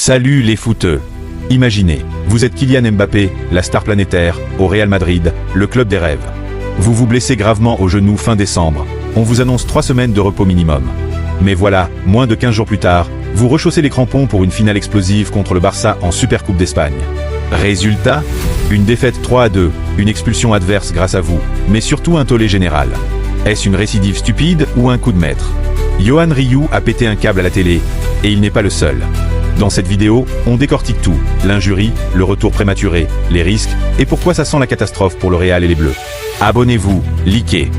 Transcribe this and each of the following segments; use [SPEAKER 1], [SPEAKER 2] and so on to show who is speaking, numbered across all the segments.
[SPEAKER 1] Salut les footeux. Imaginez, vous êtes Kylian Mbappé, la star planétaire, au Real Madrid, le club des rêves. Vous vous blessez gravement au genou fin décembre. On vous annonce 3 semaines de repos minimum. Mais voilà, moins de 15 jours plus tard, vous rechaussez les crampons pour une finale explosive contre le Barça en Supercoupe d'Espagne. Résultat, une défaite 3-2, une expulsion adverse grâce à vous, mais surtout un tollé général. Est-ce une récidive stupide ou un coup de maître? Yohan Ryu a pété un câble à la télé, et il n'est pas le seul. Dans cette vidéo, on décortique tout, l'injurie, le retour prématuré, les risques, et pourquoi ça sent la catastrophe pour le Real et les Bleus. Abonnez-vous, likez.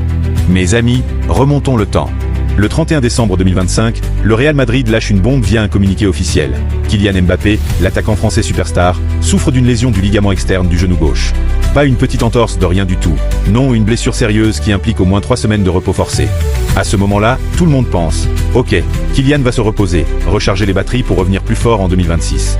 [SPEAKER 1] Mes amis, remontons le temps. Le 31 décembre 2025, le Real Madrid lâche une bombe via un communiqué officiel. Kylian Mbappé, l'attaquant français superstar, souffre d'une lésion du ligament externe du genou gauche. Pas une petite entorse de rien du tout. Non, une blessure sérieuse qui implique au moins 3 semaines de repos forcé. À ce moment-là, tout le monde pense « Ok, Kylian va se reposer, recharger les batteries pour revenir plus fort en 2026 ».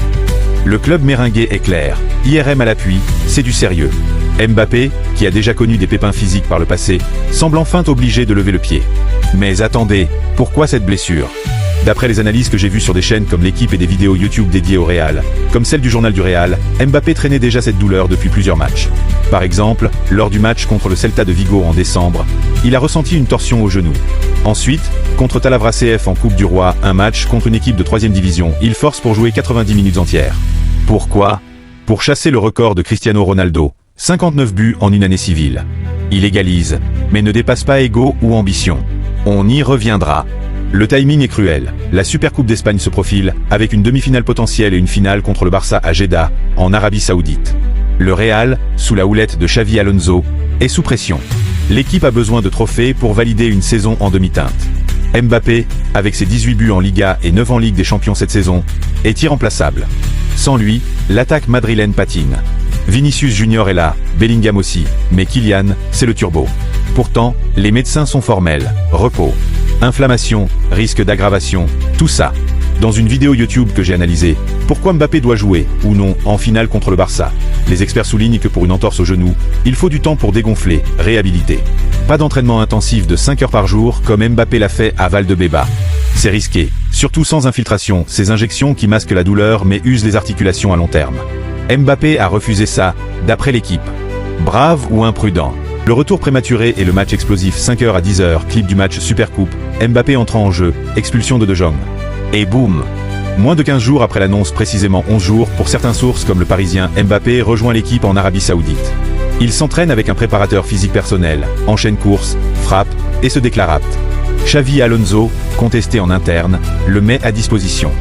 [SPEAKER 1] Le club méringué est clair. IRM à l'appui, c'est du sérieux. Mbappé, qui a déjà connu des pépins physiques par le passé, semble enfin obligé de lever le pied. Mais attendez, pourquoi cette blessure? D'après les analyses que j'ai vues sur des chaînes comme l'Équipe et des vidéos YouTube dédiées au Real, comme celle du journal du Real, Mbappé traînait déjà cette douleur depuis plusieurs matchs. Par exemple, lors du match contre le Celta de Vigo en décembre, il a ressenti une torsion au genou. Ensuite, contre Talavera CF en Coupe du Roi, un match contre une équipe de 3e division, il force pour jouer 90 minutes entières. Pourquoi? Pour chasser le record de Cristiano Ronaldo, 59 buts en une année civile. Il égalise, mais ne dépasse pas ego ou ambition. On y reviendra. Le timing est cruel. La Supercoupe d'Espagne se profile, avec une demi-finale potentielle et une finale contre le Barça à Jeddah, en Arabie Saoudite. Le Real, sous la houlette de Xavi Alonso, est sous pression. L'équipe a besoin de trophées pour valider une saison en demi-teinte. Mbappé, avec ses 18 buts en Liga et 9 en Ligue des Champions cette saison, est irremplaçable. Sans lui, l'attaque madrilène patine. Vinicius Junior est là, Bellingham aussi, mais Kylian, c'est le turbo. Pourtant, les médecins sont formels, repos, inflammation, risque d'aggravation, tout ça. Dans une vidéo YouTube que j'ai analysée, pourquoi Mbappé doit jouer, ou non, en finale contre le Barça? Les experts soulignent que pour une entorse au genou, il faut du temps pour dégonfler, réhabiliter. Pas d'entraînement intensif de 5 heures par jour comme Mbappé l'a fait à Valdebeba. C'est risqué, surtout sans infiltration, ces injections qui masquent la douleur mais usent les articulations à long terme. Mbappé a refusé ça, d'après l'équipe. Brave ou imprudent? Le retour prématuré et le match explosif 5h à 10h, clip du match Supercoupe, Mbappé entrant en jeu, expulsion de De Jong. Et boum! Moins de 15 jours après l'annonce, précisément 11 jours, pour certaines sources comme le Parisien, Mbappé rejoint l'équipe en Arabie Saoudite. Il s'entraîne avec un préparateur physique personnel, enchaîne courses, frappe et se déclare apte. Xavi Alonso, contesté en interne, le met à disposition.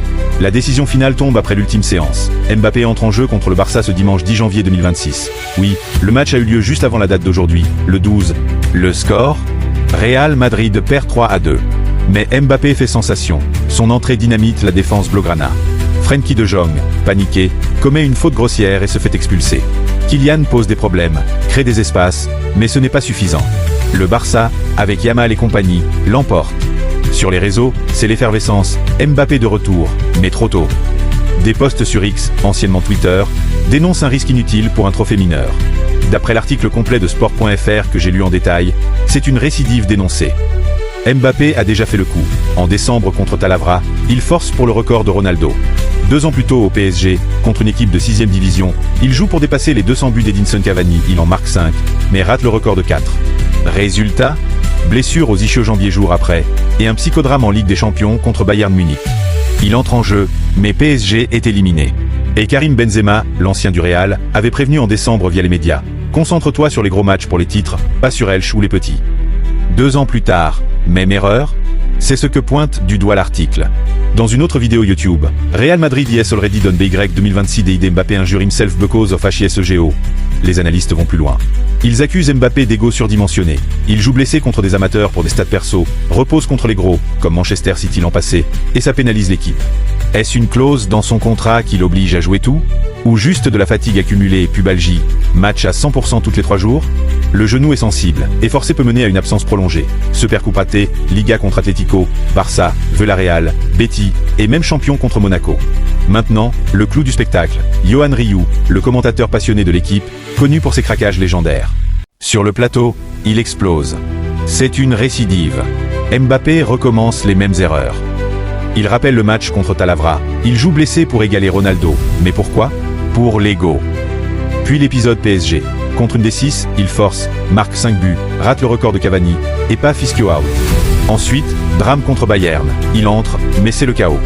[SPEAKER 1] La décision finale tombe après l'ultime séance. Mbappé entre en jeu contre le Barça ce dimanche 10 janvier 2026. Oui, le match a eu lieu juste avant la date d'aujourd'hui, le 12. Le score? Real Madrid perd 3-2. Mais Mbappé fait sensation. Son entrée dynamite la défense blaugrana. Frenkie de Jong, paniqué, commet une faute grossière et se fait expulser. Kylian pose des problèmes, crée des espaces, mais ce n'est pas suffisant. Le Barça, avec Yamal et compagnie, l'emporte. Sur les réseaux, c'est l'effervescence, Mbappé de retour, mais trop tôt. Des posts sur X, anciennement Twitter, dénoncent un risque inutile pour un trophée mineur. D'après l'article complet de sport.fr que j'ai lu en détail, c'est une récidive dénoncée. Mbappé a déjà fait le coup. En décembre contre Talavera, il force pour le record de Ronaldo. 2 ans plus tôt au PSG, contre une équipe de 6e division, il joue pour dépasser les 200 buts d'Edinson Cavani, il en marque 5, mais rate le record de 4. Résultat? Blessure aux ischio-jambiers jours après, et un psychodrame en Ligue des Champions contre Bayern Munich. Il entre en jeu, mais PSG est éliminé. Et Karim Benzema, l'ancien du Real, avait prévenu en décembre via les médias. Concentre-toi sur les gros matchs pour les titres, pas sur Elche ou les petits. 2 ans plus tard, même erreur? C'est ce que pointe du doigt l'article. Dans une autre vidéo YouTube, Real Madrid is already done by 2026 DID Mbappé injure himself because of HISEGO. Les analystes vont plus loin. Ils accusent Mbappé d'ego surdimensionné. Il joue blessé contre des amateurs pour des stats perso, repose contre les gros, comme Manchester City l'an passé, et ça pénalise l'équipe. Est-ce une clause dans son contrat qui l'oblige à jouer tout? Ou juste de la fatigue accumulée et pubalgie, match à 100% toutes les 3 jours? Le genou est sensible, et forcé peut mener à une absence prolongée. Supercoupe ratée, Liga contre Atlético, Barça, Villarreal, Betis, et même champion contre Monaco. Maintenant, le clou du spectacle, Yohan Ryu, le commentateur passionné de l'équipe, connu pour ses craquages légendaires. Sur le plateau, il explose. C'est une récidive. Mbappé recommence les mêmes erreurs. Il rappelle le match contre Talavera. Il joue blessé pour égaler Ronaldo. Mais pourquoi? Pour l'ego. Puis l'épisode PSG. Contre une des 6, il force, marque 5 buts, rate le record de Cavani, et pas Fischio out. Ensuite, drame contre Bayern. Il entre, mais c'est le chaos.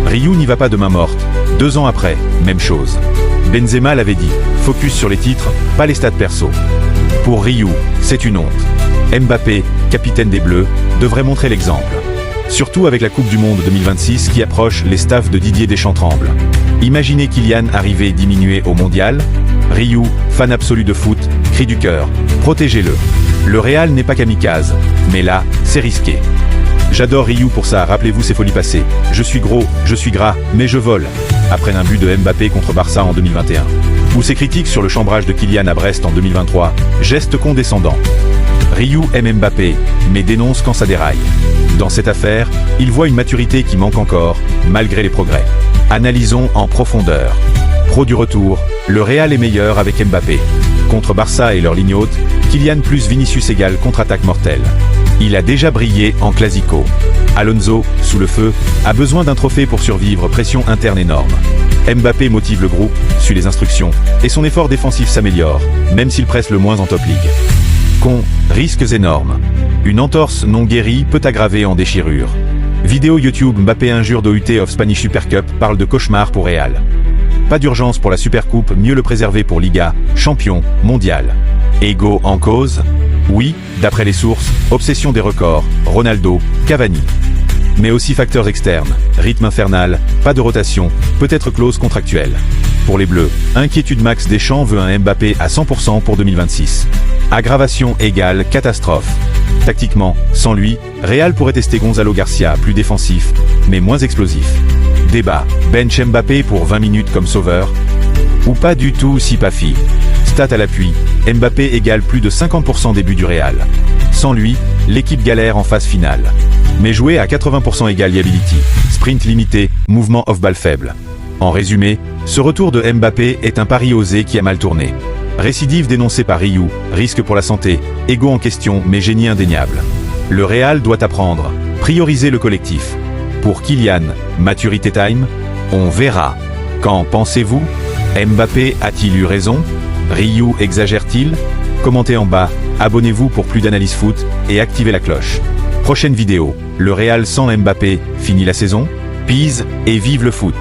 [SPEAKER 1] Ryu n'y va pas de main morte. 2 ans après, même chose. Benzema l'avait dit, focus sur les titres, pas les stats perso. Pour Ryu, c'est une honte. Mbappé, capitaine des Bleus, devrait montrer l'exemple. Surtout avec la Coupe du Monde 2026 qui approche, les staffs de Didier Deschamps tremblent. Imaginez Kylian arriver et diminuer au mondial. Ryu, fan absolu de foot, cri du cœur, protégez-le. Le Real n'est pas kamikaze, mais là, c'est risqué. J'adore Ryu pour ça, rappelez-vous ses folies passées. Je suis gros, je suis gras, mais je vole. Après un but de Mbappé contre Barça en 2021. Ou ses critiques sur le chambrage de Kylian à Brest en 2023, geste condescendant. Ryu aime Mbappé, mais dénonce quand ça déraille. Dans cette affaire, il voit une maturité qui manque encore, malgré les progrès. Analysons en profondeur. Pro du retour, le Real est meilleur avec Mbappé. Contre Barça et leur ligne haute, Kylian plus Vinicius égale contre-attaque mortelle. Il a déjà brillé en Clasico. Alonso, sous le feu, a besoin d'un trophée pour survivre, pression interne énorme. Mbappé motive le groupe, suit les instructions, et son effort défensif s'améliore, même s'il presse le moins en top league. Risques énormes. Une entorse non guérie peut aggraver en déchirure. Vidéo YouTube Mbappé injure d'OUT of Spanish Super Cup parle de cauchemar pour Real. Pas d'urgence pour la Supercoupe, mieux le préserver pour Liga, champion, mondial. Ego en cause? Oui, d'après les sources, obsession des records, Ronaldo, Cavani. Mais aussi facteurs externes, rythme infernal, pas de rotation, peut-être clause contractuelle. Pour les Bleus, inquiétude max. Deschamps veut un Mbappé à 100% pour 2026. Aggravation égale catastrophe. Tactiquement, sans lui, Real pourrait tester Gonzalo Garcia, plus défensif, mais moins explosif. Débat, bench Mbappé pour 20 minutes comme sauveur? Ou pas du tout si Pafi. Stat à l'appui, Mbappé égale plus de 50% des buts du Real. Sans lui, l'équipe galère en phase finale. Mais jouer à 80% égale liability, sprint limité, mouvement off-ball faible. En résumé, ce retour de Mbappé est un pari osé qui a mal tourné. Récidive dénoncée par Ryu, risque pour la santé, ego en question mais génie indéniable. Le Real doit apprendre, prioriser le collectif. Pour Kylian, maturité time? On verra. Qu'en pensez-vous? Mbappé a-t-il eu raison? Ryu exagère-t-il? Commentez en bas, abonnez-vous pour plus d'analyse foot, et activez la cloche. Prochaine vidéo, le Real sans Mbappé, finit la saison? Peace, et vive le foot!